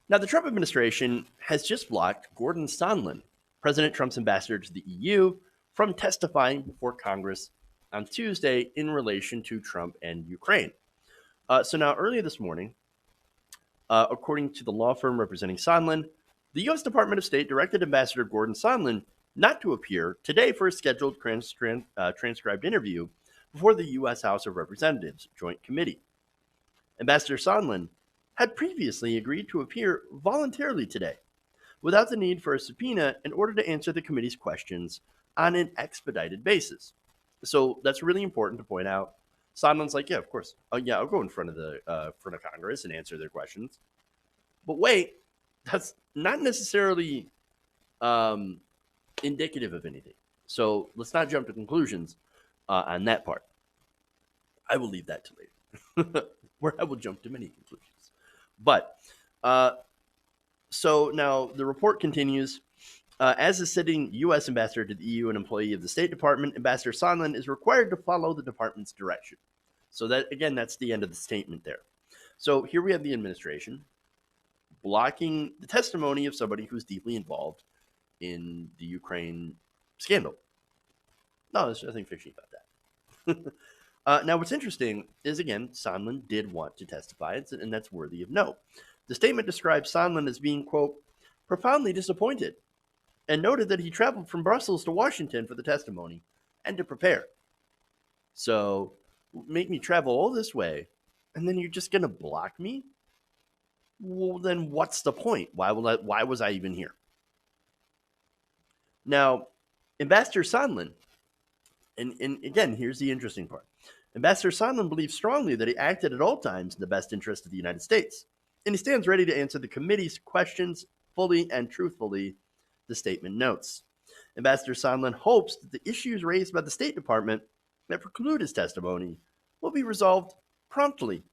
Now, the Trump administration has just blocked Gordon Sondland, President Trump's ambassador to the EU, from testifying before Congress on Tuesday in relation to Trump and Ukraine. So now, earlier this morning, according to the law firm representing Sondland, the U.S. Department of State directed Ambassador Gordon Sondland not to appear today for a scheduled transcribed interview before the U.S. House of Representatives Joint Committee. Ambassador Sondland had previously agreed to appear voluntarily today without the need for a subpoena in order to answer the committee's questions on an expedited basis. So that's really important to point out. Sondland's like, yeah, of course. Oh, yeah, I'll go in front of Congress and answer their questions. But wait, that's not necessarily indicative of anything. So let's not jump to conclusions on that part. I will leave that to later, where I will jump to many conclusions. But so now the report continues. As a sitting U.S. ambassador to the EU and employee of the State Department, Ambassador Sondland is required to follow the department's direction. So that, again, that's the end of the statement there. So here we have the administration blocking the testimony of somebody who's deeply involved in the Ukraine scandal. No, there's nothing fishy about that. Now, what's interesting is, again, Sondland did want to testify, and that's worthy of note. The statement describes Sondland as being, quote, profoundly disappointed, and noted that he traveled from Brussels to Washington for the testimony and to prepare. So, make me travel all this way, and then you're just going to block me? Well, then what's the point? Why was I even here? Now, Ambassador Sondland, and again, here's the interesting part. Ambassador Sondland believes strongly that he acted at all times in the best interest of the United States, and he stands ready to answer the committee's questions fully and truthfully, the statement notes. Ambassador Sondland hopes that the issues raised by the State Department that preclude his testimony will be resolved promptly.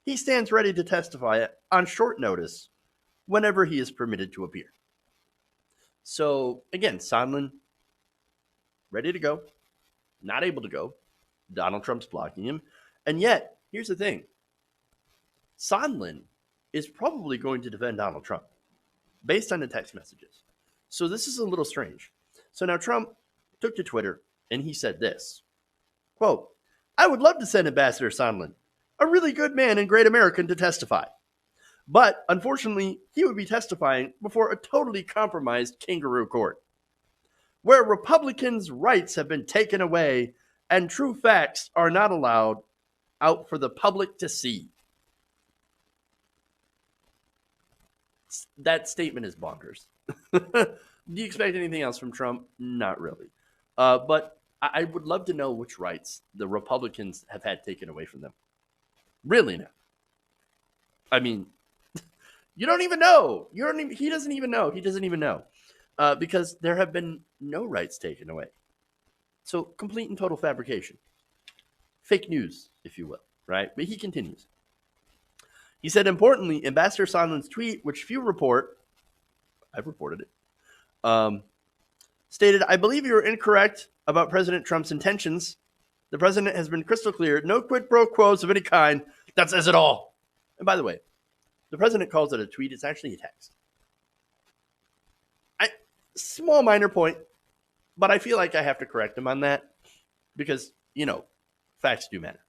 He stands ready to testify on short notice whenever he is permitted to appear. So, again, Sondland, ready to go, not able to go. Donald Trump's blocking him. And yet, here's the thing. Sondland is probably going to defend Donald Trump based on the text messages. So this is a little strange. So now Trump took to Twitter and he said this, quote, I would love to send Ambassador Sondland, a really good man and great American, to testify. But unfortunately, he would be testifying before a totally compromised kangaroo court, where Republicans' rights have been taken away and true facts are not allowed out for the public to see. That statement is bonkers. Do you expect anything else from Trump? Not really. But I would love to know which rights the Republicans have had taken away from them. Really now. I mean, you don't even know. He doesn't even know. He doesn't even know. Because there have been no rights taken away. So complete and total fabrication. Fake news, if you will, right? But he continues. He said, importantly, Ambassador Sondland's tweet, which few report, I've reported it, stated, I believe you are incorrect about President Trump's intentions. The president has been crystal clear. No quid pro quos of any kind. That says it all. And by the way, the president calls it a tweet. It's actually a text. Small minor point, but I feel like I have to correct him on that because, facts do matter.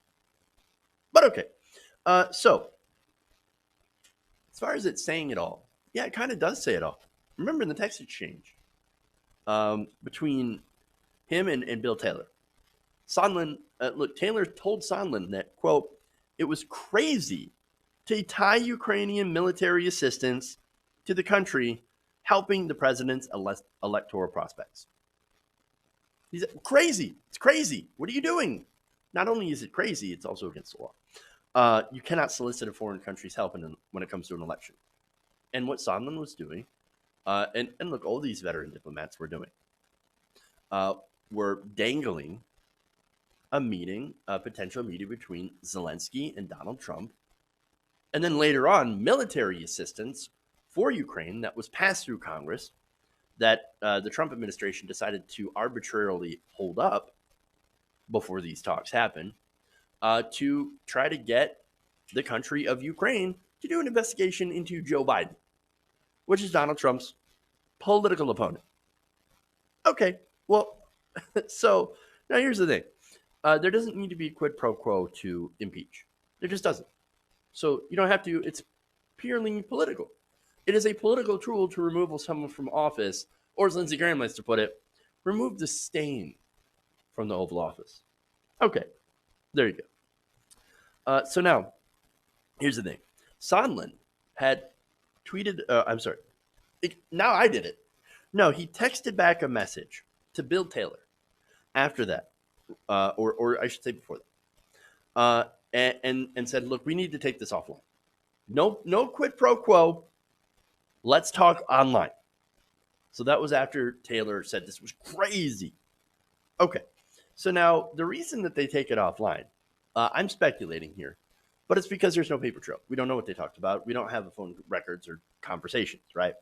But okay. So, as far as it's saying it all, yeah, it kind of does say it all. Remember in the text exchange between him and Bill Taylor, Sondland, Taylor told Sondland that, quote, it was crazy to tie Ukrainian military assistance to the country helping the president's electoral prospects. He's crazy. It's crazy. What are you doing? Not only is it crazy, it's also against the law. You cannot solicit a foreign country's help when it comes to an election. And what Sondland was doing, and look, all these veteran diplomats were doing, were dangling a potential meeting between Zelensky and Donald Trump, and then later on, military assistance for Ukraine that was passed through Congress that the Trump administration decided to arbitrarily hold up before these talks happen to try to get the country of Ukraine to do an investigation into Joe Biden. which is Donald Trump's political opponent. Okay, well, so now here's the thing. There doesn't need to be quid pro quo to impeach. There just doesn't. So you don't have to, it's purely political. It is a political tool to remove someone from office, or as Lindsey Graham likes to put it, remove the stain from the Oval Office. Okay, there you go. So now, here's the thing. Sondland had tweeted, now I did it. No, he texted back a message to Bill Taylor after that, or I should say before that, and said, look, we need to take this offline. No quid pro quo. Let's talk online. So that was after Taylor said this was crazy. Okay, so now the reason that they take it offline, I'm speculating here, but it's because there's no paper trail. We don't know what they talked about. We don't have the phone records or conversations, right?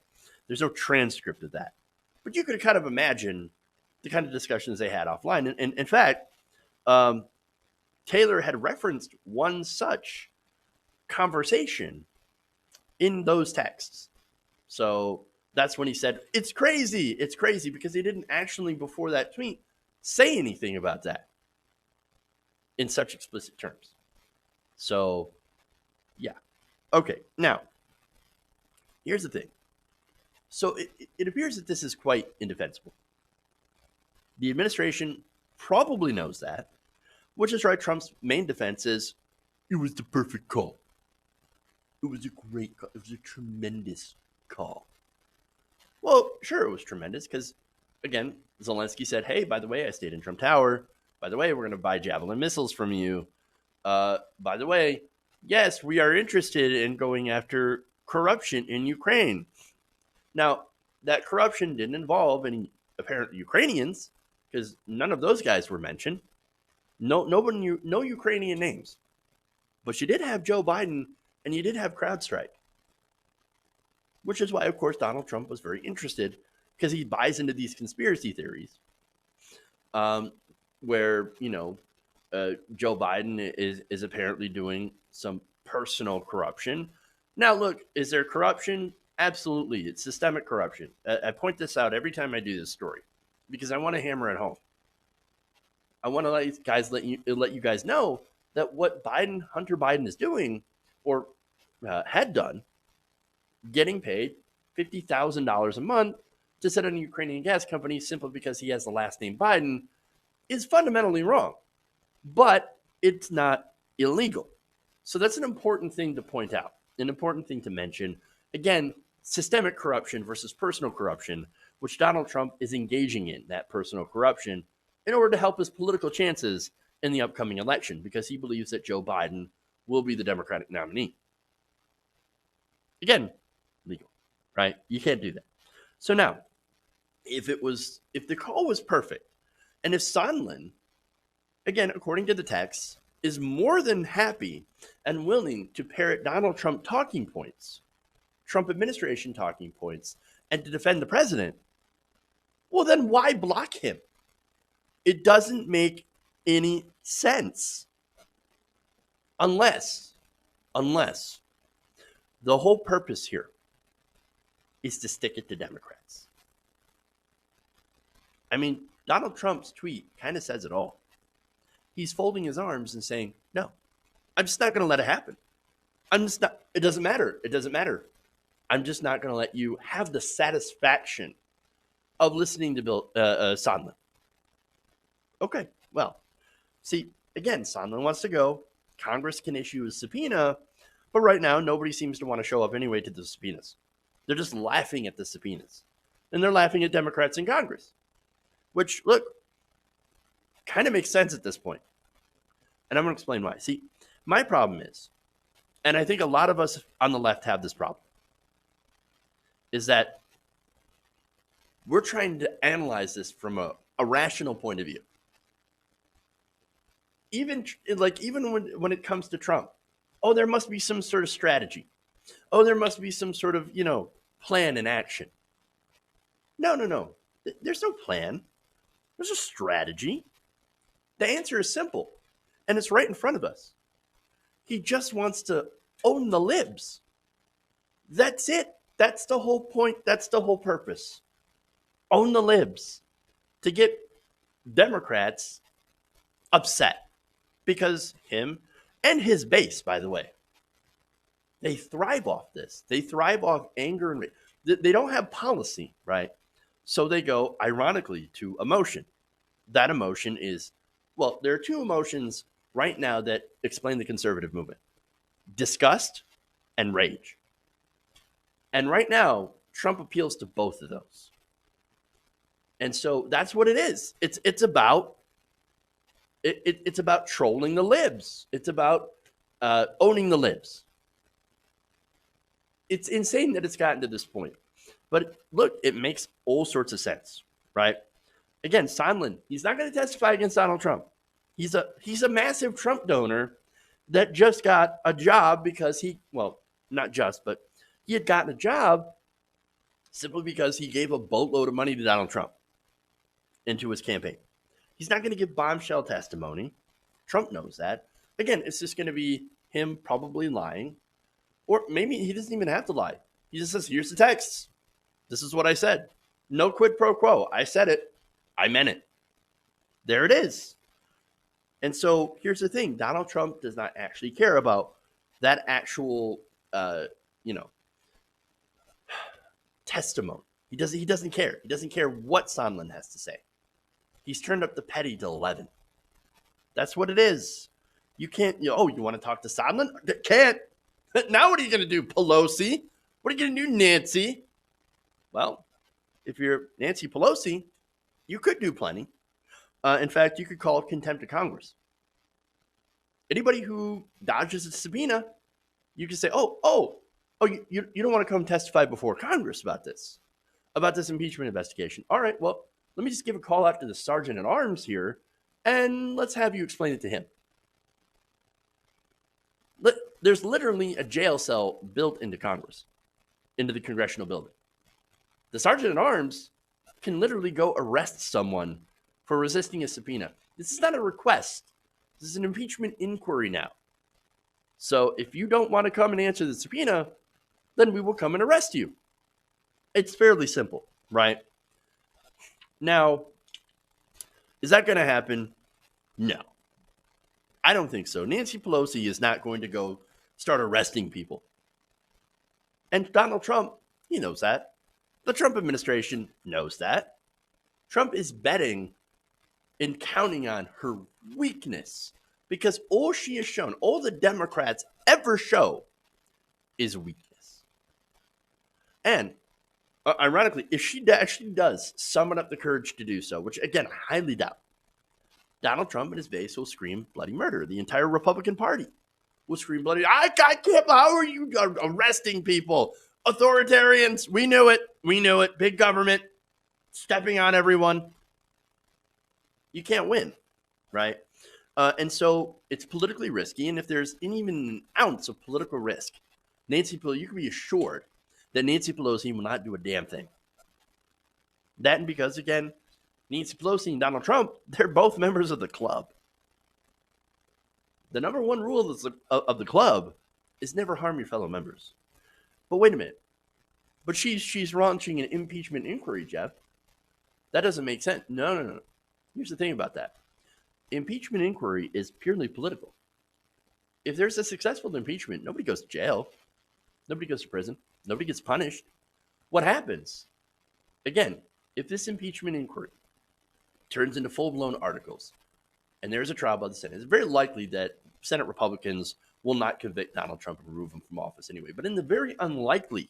There's no transcript of that. But you could kind of imagine the kind of discussions they had offline. And in fact, Taylor had referenced one such conversation in those texts. So that's when he said, it's crazy, because he didn't actually, before that tweet, say anything about that in such explicit terms. So, yeah. Okay, now, here's the thing. So it appears that this is quite indefensible. The administration probably knows that, which is why Trump's main defense is, it was the perfect call. It was a great call. It was a tremendous call. Well, sure, it was tremendous because, again, Zelensky said, hey, by the way, I stayed in Trump Tower. By the way, we're going to buy Javelin missiles from you. By the way, yes, we are interested in going after corruption in Ukraine. Now, that corruption didn't involve any apparent Ukrainians because none of those guys were mentioned. No Ukrainian names. But you did have Joe Biden and you did have CrowdStrike. Which is why, of course, Donald Trump was very interested because he buys into these conspiracy theories where, Joe Biden is apparently doing some personal corruption. Now, look, is there corruption? Absolutely. It's systemic corruption. I point this out every time I do this story because I want to hammer it home. I want to let you guys know that what Hunter Biden is doing or had done, getting paid $50,000 a month to set on a Ukrainian gas company simply because he has the last name Biden is fundamentally wrong. But it's not illegal. So that's an important thing to point out, an important thing to mention. Again, systemic corruption versus personal corruption, which Donald Trump is engaging in, that personal corruption, in order to help his political chances in the upcoming election because he believes that Joe Biden will be the Democratic nominee. Again, legal, right? You can't do that. So now, if the call was perfect, and if Sondland, again, according to the text, is more than happy and willing to parrot Donald Trump talking points, Trump administration talking points, and to defend the president, well, then why block him? It doesn't make any sense. Unless the whole purpose here is to stick it to Democrats. I mean, Donald Trump's tweet kind of says it all. He's folding his arms and saying, no, I'm just not going to let it happen. It doesn't matter. I'm just not going to let you have the satisfaction of listening to Bill Sondland. Okay, well, see, again, Sondland wants to go. Congress can issue a subpoena, but right now nobody seems to want to show up anyway to the subpoenas. They're just laughing at the subpoenas. And they're laughing at Democrats in Congress, which, look, kind of makes sense at this point. And I'm going to explain why. See, my problem is, and I think a lot of us on the left have this problem, is that we're trying to analyze this from a rational point of view. Even when it comes to Trump, oh, there must be some sort of strategy. Oh, there must be some sort of, plan and action. No. There's no plan. There's a strategy. The answer is simple, and it's right in front of us. He just wants to own the libs. That's it. That's the whole point. That's the whole purpose. Own the libs to get Democrats upset because him and his base, by the way, they thrive off this. They thrive off anger and they don't have policy, right? So they go, ironically, to emotion. That emotion is, well, there are two emotions right now that explain the conservative movement: disgust and rage. And right now, Trump appeals to both of those. And so that's what it is. It's about it's about trolling the libs. It's about owning the libs. It's insane that it's gotten to this point. But look, it makes all sorts of sense, right? Again, Sondland, he's not going to testify against Donald Trump. He's a massive Trump donor that just got a job because not just, but he had gotten a job simply because he gave a boatload of money to Donald Trump into his campaign. He's not going to give bombshell testimony. Trump knows that. Again, it's just going to be him probably lying. Or maybe he doesn't even have to lie. He just says, here's the texts. This is what I said. No quid pro quo. I said it. I meant it. There it is. And so here's the thing. Donald Trump does not actually care about that actual, testimony. He doesn't care. He doesn't care what Sondland has to say. He's turned up the petty to 11. That's what it is. You can't, you want to talk to Sondland? Can't. Now what are you going to do, Pelosi? What are you going to do, Nancy? Well, if you're Nancy Pelosi, you could do plenty. In fact, you could call it contempt of Congress. Anybody who dodges a subpoena, you can say, you don't want to come testify before Congress about this impeachment investigation. All right, well, let me just give a call out to the sergeant at arms here, and let's have you explain it to him. There's literally a jail cell built into Congress, into the Congressional building. The sergeant at arms can literally go arrest someone for resisting a subpoena. This is not a request. This is an impeachment inquiry now. So if you don't want to come and answer the subpoena, then we will come and arrest you. It's fairly simple, right? Now, is that going to happen? No. I don't think so. Nancy Pelosi is not going to go start arresting people. And Donald Trump, he knows that. The Trump administration knows that. Trump is betting and counting on her weakness because all she has shown, all the Democrats ever show, is weakness. And ironically, if she actually does summon up the courage to do so, which again, I highly doubt, Donald Trump and his base will scream bloody murder. The entire Republican Party will scream bloody. I can't. How are you arresting people? Authoritarians. We knew it. Big government stepping on everyone. You can't win, right? And so it's politically risky. And if there's even an ounce of political risk, Nancy Pelosi, you can be assured that Nancy Pelosi will not do a damn thing. That and because, again, Nancy Pelosi and Donald Trump, they're both members of the club. The number one rule of the club is never harm your fellow members. But wait a minute. But she's launching an impeachment inquiry, Jeff. That doesn't make sense. No. Here's the thing about that. Impeachment inquiry is purely political. If there's a successful impeachment, nobody goes to jail. Nobody goes to prison. Nobody gets punished. What happens? Again, if this impeachment inquiry turns into full-blown articles and there's a trial by the Senate, it's very likely that Senate Republicans will not convict Donald Trump and remove him from office anyway. But in the very unlikely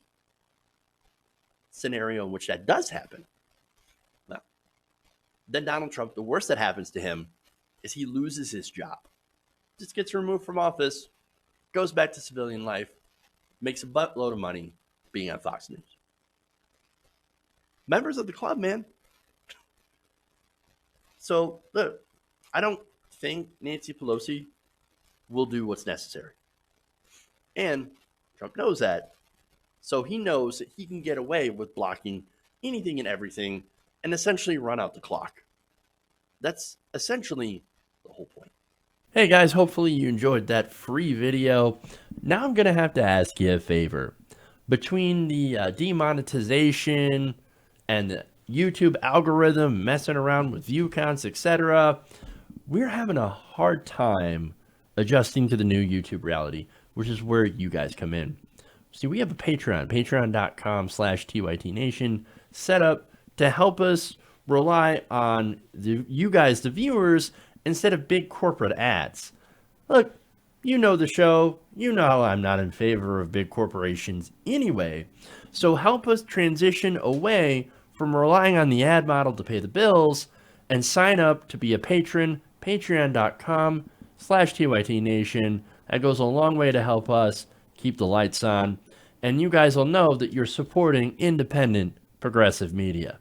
scenario in which that does happen, well, then Donald Trump, the worst that happens to him is he loses his job. Just gets removed from office, goes back to civilian life, makes a buttload of money being on Fox News. Members of the club, man. So, look, I don't think Nancy Pelosi will do what's necessary. And Trump knows that. So he knows that he can get away with blocking anything and everything and essentially run out the clock. That's essentially the whole point. Hey guys, hopefully you enjoyed that free video. Now I'm going to have to ask you a favor. between the demonetization and the YouTube algorithm messing around with view counts, etc., we're having a hard time adjusting to the new YouTube reality, which is where you guys come in. See, we have a Patreon, patreon.com/TYTNation, set up to help us rely on you guys, the viewers, instead of big corporate ads. Look, you know the show. You know I'm not in favor of big corporations anyway. So help us transition away from relying on the ad model to pay the bills and sign up to be a patron, patreon.com/TYTNation. That goes a long way to help us keep the lights on. And you guys will know that you're supporting independent progressive media.